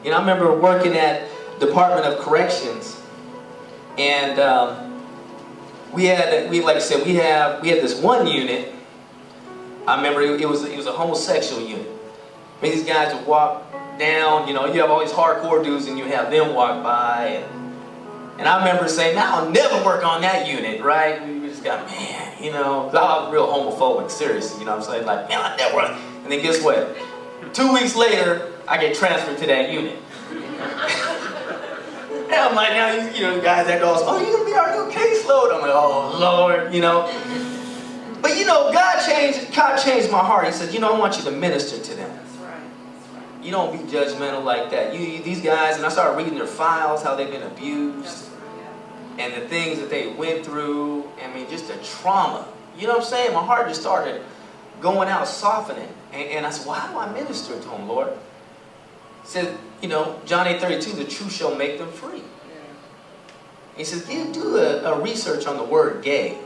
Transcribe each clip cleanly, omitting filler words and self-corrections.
You know, I remember working at Department of Corrections, and like I said, we had this one unit. I remember it was a homosexual unit. I mean, these guys would walk down. You know, you have all these hardcore dudes, and you have them walk by, and I remember saying, "Man, I'll never work on that unit," right? We just got, man, you know, I was real homophobic, seriously. You know what I'm saying? Like, man, I'll never work. And then guess what? 2 weeks later, I get transferred to that unit. And I'm like, now, you know, the guys that goes, "Oh, you're gonna be our new caseload." I'm like, "Oh, Lord," you know. But you know, God changed my heart. He said, "You know, I want you to minister to them. That's right. You don't be judgmental like that. These guys," and I started reading their files, how they've been abused, and the things that they went through. I mean, just the trauma. You know what I'm saying? My heart just started going out, softening. And I said, "Well, how do I minister to them, Lord?" He said, you know, John 8:32, "The truth shall make them free." Yeah. He says, do a research on the word gay.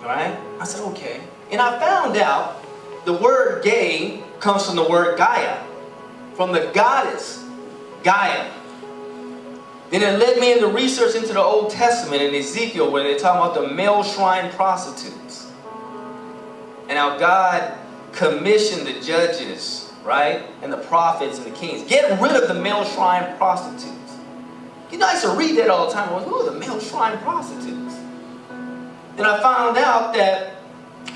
All right? I said, okay. And I found out the word gay comes from the word GAIA, from the goddess GAIA. Then it led me into research into the Old Testament in Ezekiel, where they talk about the male shrine prostitutes. And how God commissioned the judges, right? And the prophets and the kings. Get rid of the male shrine prostitutes. You know, I used to read that all the time. I was, who are the male shrine prostitutes? Then I found out that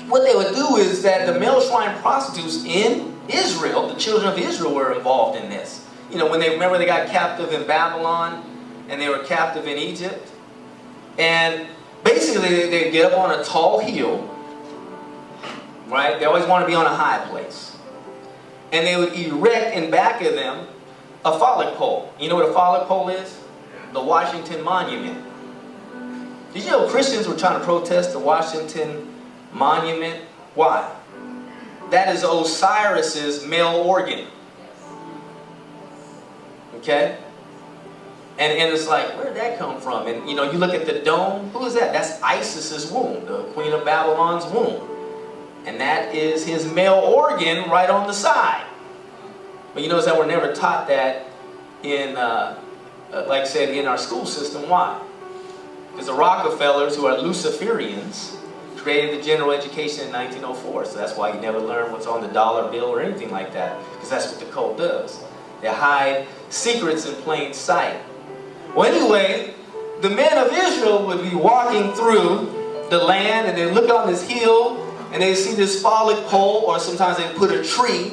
what they would do is that the male shrine prostitutes in Israel, the children of Israel, were involved in this. You know, when they got captive in Babylon and they were captive in Egypt. And basically they get up on a tall hill, right? They always want to be on a high place. And they would erect in back of them a phallic pole. You know what a phallic pole is? The Washington Monument. Did you know Christians were trying to protest the Washington Monument? Why? That is Osiris's male organ. Okay? And it's like, where did that come from? And you know, you look at the dome, who is that? That's Isis's womb, the Queen of Babylon's womb. And that is his male organ right on the side. But you notice that we're never taught that in, like I said, in our school system. Why? Because the Rockefellers, who are Luciferians, created the general education in 1904. So that's why you never learn what's on the dollar bill or anything like that. Because that's what the cult does. They hide secrets in plain sight. Well, anyway, the men of Israel would be walking through the land, and they look on this hill, and they see this phallic pole, or sometimes they put a tree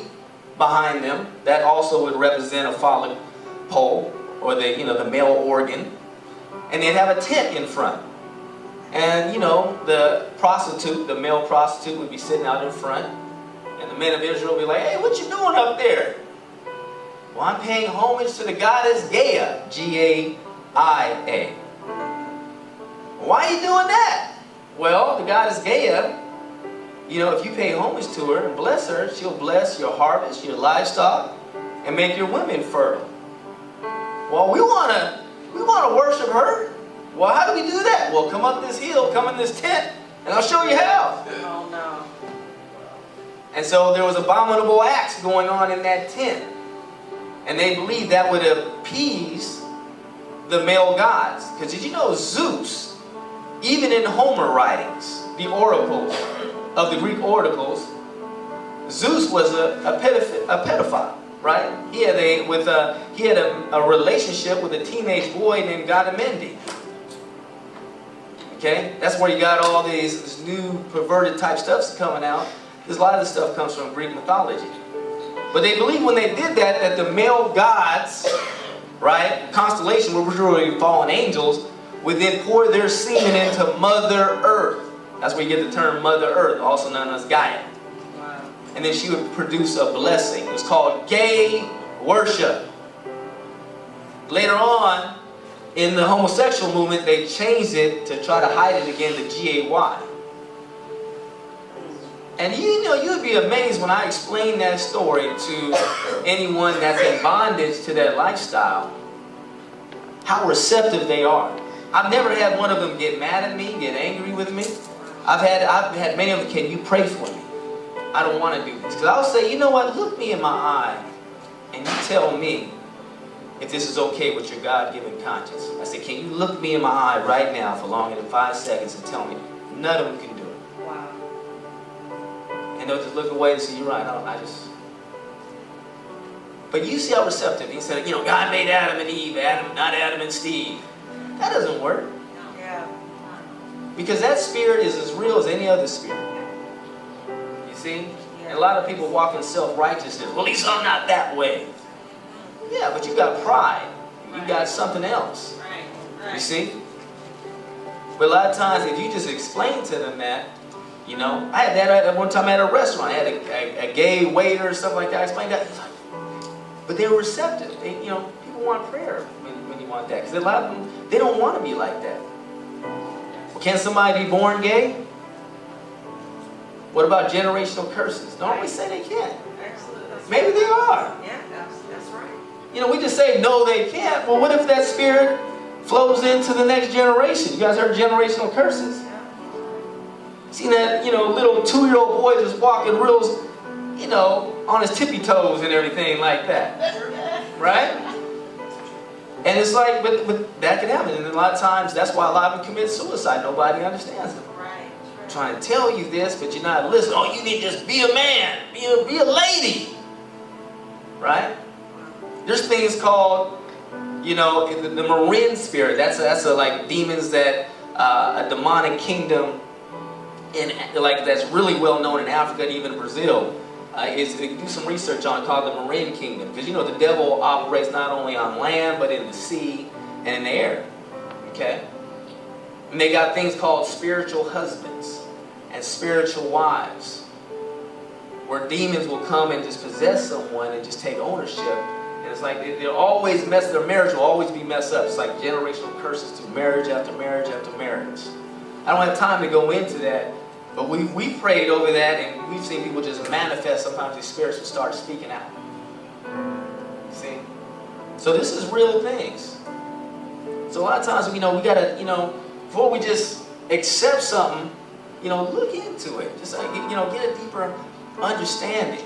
behind them. That also would represent a phallic pole, or the male organ. And they'd have a tent in front. And, you know, the male prostitute would be sitting out in front. And the men of Israel would be like, "Hey, what you doing up there?" "Well, I'm paying homage to the goddess GAIA, G-A-I-A. "Why are you doing that?" "Well, the goddess GAIA, you know, if you pay homage to her and bless her, she'll bless your harvest, your livestock, and make your women fertile." "Well, we want to worship her." "Well, how do we do that?" "Well, come up this hill, come in this tent, and I'll show you how." Oh, no. And so there was abominable acts going on in that tent. And they believed that would appease the male gods. Because did you know Zeus, even in Homer writings, the oracles of the Greek oracles, Zeus was a pedophile, right? He had a relationship with a teenage boy named Gadamendi. Okay, that's where you got all this new perverted type stuffs coming out. Because a lot of this stuff comes from Greek mythology. But they believed when they did that the male gods, right, constellation, which were really fallen angels, would then pour their semen into Mother Earth. That's where you get the term Mother Earth, also known as Gaia. Wow. And then she would produce a blessing. It was called gay worship. Later on, in the homosexual movement, they changed it to try to hide it again to G-A-Y. And you know, you'd be amazed when I explain that story to anyone that's in bondage to that lifestyle, how receptive they are. I've never had one of them get mad at me, get angry with me. I've had many of them, "Can you pray for me? I don't want to do this." Because I'll say, "You know what, look me in my eye and you tell me if this is okay with your God-given conscience? I said, can you look me in my eye right now for longer than 5 seconds and tell me? None of them can do it. Wow. And they'll just look away and say, you're right. But you see how receptive. He said, God made Adam and Eve, not Adam and Steve. That doesn't work. Yeah. Because that spirit is as real as any other spirit. You see? And a lot of people walk in self-righteousness. Well, at least I'm not that way. Yeah, but you got pride. You got something else. Right. You see? But a lot of times, if you just explain to them that, I had that at one time at a restaurant. I had a gay waiter or stuff like that. I explained that. But they were receptive. People want prayer when you want that. Because a lot of them, they don't want to be like that. Well, can somebody be born gay? What about generational curses? Don't we say they can't? Excellent. Maybe they are. Yeah, that's right. We just say, no, they can't. Well, what if that spirit flows into the next generation? You guys heard generational curses? Yeah. Seen that, little 2-year-old boy just walking real, on his tippy toes and everything like that. Right? And it's like, but that can happen. And a lot of times, that's why a lot of them commit suicide. Nobody understands them. Right. I'm trying to tell you this, but you're not listening. Oh, you need to just be a man. Be a lady. Right? There's things called, the Marin spirit. That's like demons that, a demonic kingdom that's really well known in Africa and even Brazil. Do some research on it, called the Marin kingdom. Because the devil operates not only on land, but in the sea and in the air. Okay? And they got things called spiritual husbands and spiritual wives, where demons will come and just possess someone and just take ownership. And it's like they'll always their marriage will always be messed up. It's like generational curses to marriage after marriage after marriage. I don't have time to go into that, but we prayed over that, and we've seen people just manifest. Sometimes these spirits will start speaking out. See? So this is real things. So a lot of times, we gotta, before we just accept something, look into it. Just like, get a deeper understanding.